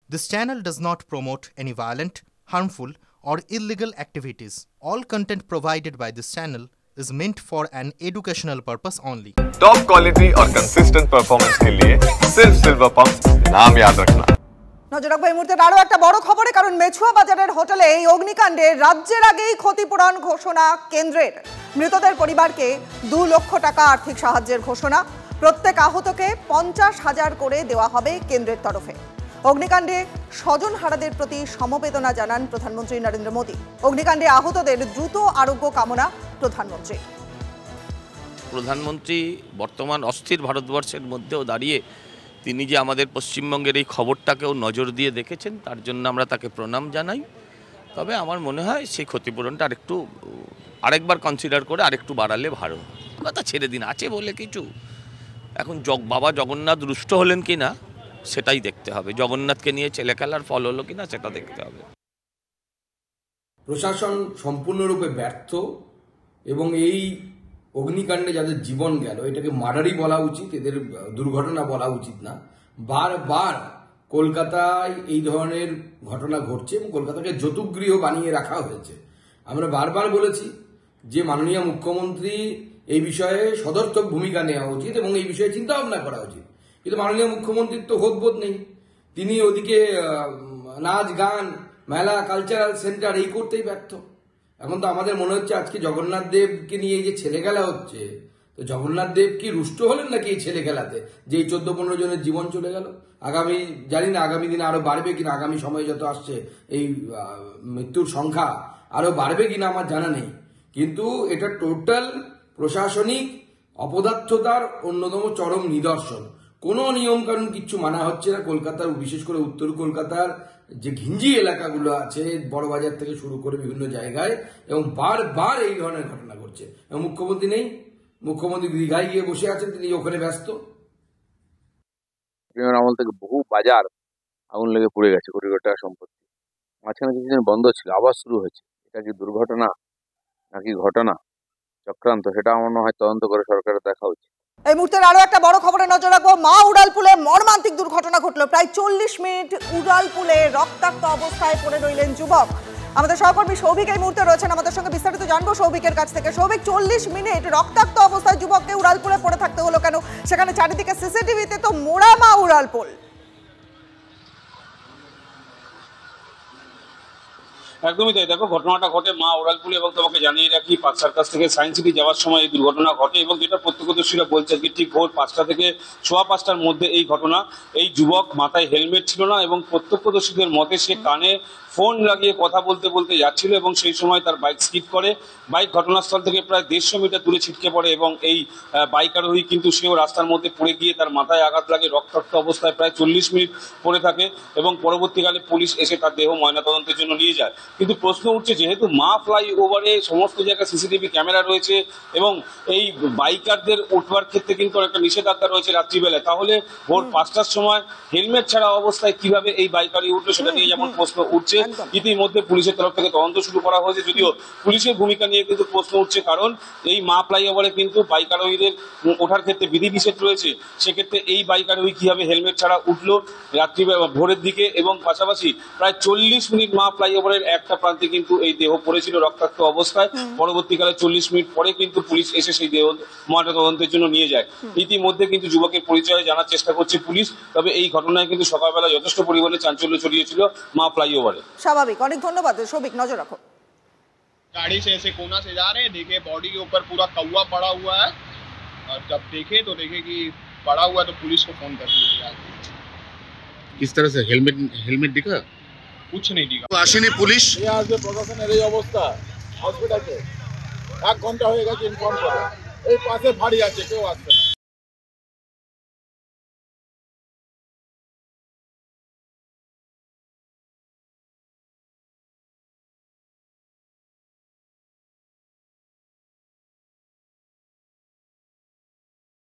This channel does not promote any violent, harmful, or illegal activities. All content provided by this channel is meant for an educational purpose only. Top quality और consistent performance के लिए सिर्फ silver pump नाम याद रखना। নজর রাখবো এই মুহূর্তে আরো একটা বড় খবরে, কারণ মেছুয়া বাজারের হোটেলে এই অগ্নিকাণ্ডে রাজ্যের আগেই ক্ষতিপূরণ ঘোষণা কেন্দ্রের। মৃতদের পরিবারকে 2 লক্ষ টাকা আর্থিক সাহায্যের ঘোষণা। প্রত্যেক আহতকে 50,000 করে দেওয়া হবে কেন্দ্রের তরফে। অগ্নিকাণ্ডে স্বজনহারাদের প্রতি সমবেদনা জানান প্রধানমন্ত্রী নরেন্দ্র মোদী। অগ্নিকাণ্ডে আহতদের দ্রুত আরোগ্য কামনা প্রধানমন্ত্রী। প্রধানমন্ত্রী বর্তমান অস্থির ভারতবর্ষের মধ্যেও দাঁড়িয়ে তিনি যে আমাদের পশ্চিমবঙ্গের এই খবরটাকেও নজর দিয়ে দেখেছেন, তার জন্য আমরা তাকে প্রণাম জানাই। তবে আমার মনে হয় সেই ক্ষতিপূরণটা আরেকবার কনসিডার করে আরেকটু বাড়ালে ভালো। কথা ছেড়ে দিন, আছে বলে কিছু। এখন বাবা জগন্নাথ রুষ্ট হলেন কি না সেটাই দেখতে হবে। জগন্নাথকে নিয়ে ছেলে খেলার ফল হলো কিনা সেটা দেখতে হবে। প্রশাসন সম্পূর্ণরূপে ব্যর্থ এবং এই অগ্নিকাণ্ডে যাদের জীবন গেল এটাকে মার্ডারই বলা উচিত, এদের দুর্ঘটনা বলা উচিত না। বারবার কলকাতায় এই ধরনের ঘটনা ঘটছে এবং কলকাতাকে যতুগৃহ বানিয়ে রাখা হয়েছে। আমরা বারবার বলেছি যে মাননীয় মুখ্যমন্ত্রী এই বিষয়ে সদর্থক ভূমিকা নেওয়া উচিত এবং এই বিষয়ে চিন্তা ভাবনা করা উচিত, কিন্তু মাননীয় মুখ্যমন্ত্রীর তো হোদবোধ নেই। তিনি ওদিকে নাচ গান মেলা কালচারাল সেন্টার এই করতেই ব্যর্থ। এখন তো আমাদের মনে হচ্ছে আজকে জগন্নাথ দেবকে নিয়ে এই যে ছেলে খেলা হচ্ছে, তো জগন্নাথ দেব কি রুষ্ট হলেন নাকি এই ছেলে খেলাতে, যে এই 14-15 জনের জীবন চলে গেল? আগামী জানি না আগামী দিনে আরো বাড়বে কিনা, আগামী সময় যত আসছে এই মৃত্যুর সংখ্যা আরো বাড়বে কিনা আমার জানা নেই, কিন্তু এটা টোটাল প্রশাসনিক অপদার্থতার অন্যতম চরম নিদর্শন। কোনো নিয়ম কানুন কিচ্ছু মানা হচ্ছে না। কলকাতার বিশেষ করে উত্তর কলকাতার যে ঘিঞ্জি এলাকাগুলো আছে, বড়বাজার থেকে শুরু করে বিভিন্ন জায়গায়, এবং বারবার এই ধরনের ঘটনা ঘটছে। এবং মুখ্যমন্ত্রী নেই, মুখ্যমন্ত্রী দীঘায় গিয়ে বসে আছেন, তিনি ওখানে ব্যস্ত। আমল থেকে বহু বাজার আগুন লেগে পুড়ে গেছে, কোটি কোটি টাকা সম্পত্তি। মাঝখানে কিছুদিন বন্ধ ছিল, আবার শুরু হয়েছে। এটা কি দুর্ঘটনা নাকি ঘটনা চক্রান্ত, সেটা আমার মনে হয় তদন্ত করে সরকারের দেখা উচিত। এই মুহূর্তে আরো একটা বড় খবরে নজর রাখবো। মা উড়ালপুলে মর্মান্তিক দুর্ঘটনা ঘটলো। প্রায় 40 মিনিট উড়ালপুলে রক্তাক্ত অবস্থায় পড়ে রইলেন যুবক। আমাদের সহকর্মী সৌভিক এই মুহূর্তে রয়েছেন আমাদের সঙ্গে, বিস্তারিত জানবো সৌভিকের কাছ থেকে। সৌভিক, 40 মিনিট রক্তাক্ত অবস্থায় যুবককে উড়ালপুলে পড়ে থাকতে হলো কেন? সেখানে চারিদিকে সিসিটিভিতে তো মোড়া মা উড়ালপুল। একদমই তাই। দেখো, ঘটনাটা ঘটে মা উড়ালপুলে, এবং তোমাকে জানিয়ে রাখি পার্ক সার্কাস থেকে সায়েন্স সিটি যাওয়ার সময় এই দুর্ঘটনা ঘটে, এবং যেটা প্রত্যক্ষদর্শীরা বলছে যে ঠিক ভোর 5টা থেকে 5:15টার মধ্যে এই ঘটনা। এই যুবক মাথায় হেলমেট ছিল না, এবং প্রত্যক্ষদর্শীদের মতে সে কানে ফোন লাগিয়ে কথা বলতে বলতে যাচ্ছিল, এবং সেই সময় তার বাইক স্কিড করে। বাইক ঘটনাস্থল থেকে প্রায় 150 মিটার দূরে ছিটকে পড়ে, এবং এই বাইক আরোহী কিন্তু সেও রাস্তার মধ্যে পড়ে গিয়ে তার মাথায় আঘাত লাগে। রক্তাক্ত অবস্থায় প্রায় 40 মিনিট পড়ে থাকে, এবং পরবর্তীকালে পুলিশ এসে তার দেহ ময়নাতদন্তের জন্য নিয়ে যায়। কিন্তু প্রশ্ন উঠছে, যেহেতু মা ফ্লাইওভারে সমস্ত জায়গায় সিসিটিভি ক্যামেরা রয়েছে এবং এই বাইকারদের উঠবার ক্ষেত্রে কিন্তু একটা নিষেধাজ্ঞা রয়েছে রাত্রিবেলায়, তাহলে ভোর 5টার সময় হেলমেট ছাড়া অবস্থায় কিভাবে এই বাইকারই উঠলো সেটা নিয়ে যেমন প্রশ্ন উঠছে। ইতিমধ্যে পুলিশের তরফ থেকে তদন্ত শুরু করা হয়েছে, যদিও পুলিশের ভূমিকা নিয়ে কিন্তু প্রশ্ন উঠছে, কারণ এই মা ফ্লাইওভারে কিন্তু বাইক আরোহীদের ওঠার ক্ষেত্রে বিধিনিষেধ রয়েছে। সেক্ষেত্রে এই বাইক আরোহী কিভাবে হেলমেট ছাড়া উঠলো রাত্রি ভোরের দিকে, এবং পাশাপাশি প্রায় 40 মিনিট মা ফ্লাইওভারের একটা প্রান্তে কিন্তু এই দেহ পড়েছিল রক্তাক্ত অবস্থায়। পরবর্তীকালে 40 মিনিট পরে কিন্তু পুলিশ এসে সেই দেহ ময়নাতদন্তের জন্য নিয়ে যায়। ইতিমধ্যে কিন্তু যুবকের পরিচয় জানার চেষ্টা করছে পুলিশ। তবে এই ঘটনায় কিন্তু সকালবেলা যথেষ্ট পরিমাণে চাঞ্চল্য ছড়িয়েছিল মা ফ্লাইওভারে। স্বাভাবিক, অনেক ধন্যবাদ সৌভিক, নজর রাখো। गाड़ी से ऐसे कोना से जा रहे हैं, देखे बॉडी के ऊपर पूरा कौवा पड़ा हुआ है, और जब देखे तो देखे कि पड़ा हुआ है तो पुलिस को फोन कर दिया। किस तरह से हेलमेट दिखा? कुछ नहीं दिखा। আসেনি পুলিশ। यहाँ से প্রশাসনের এই অবস্থা, হসপিটালে 1 ঘন্টা হয়ে গেছে ইনফর্ম করে, এই পাশে ভারী আছে, কেউ আসছে না।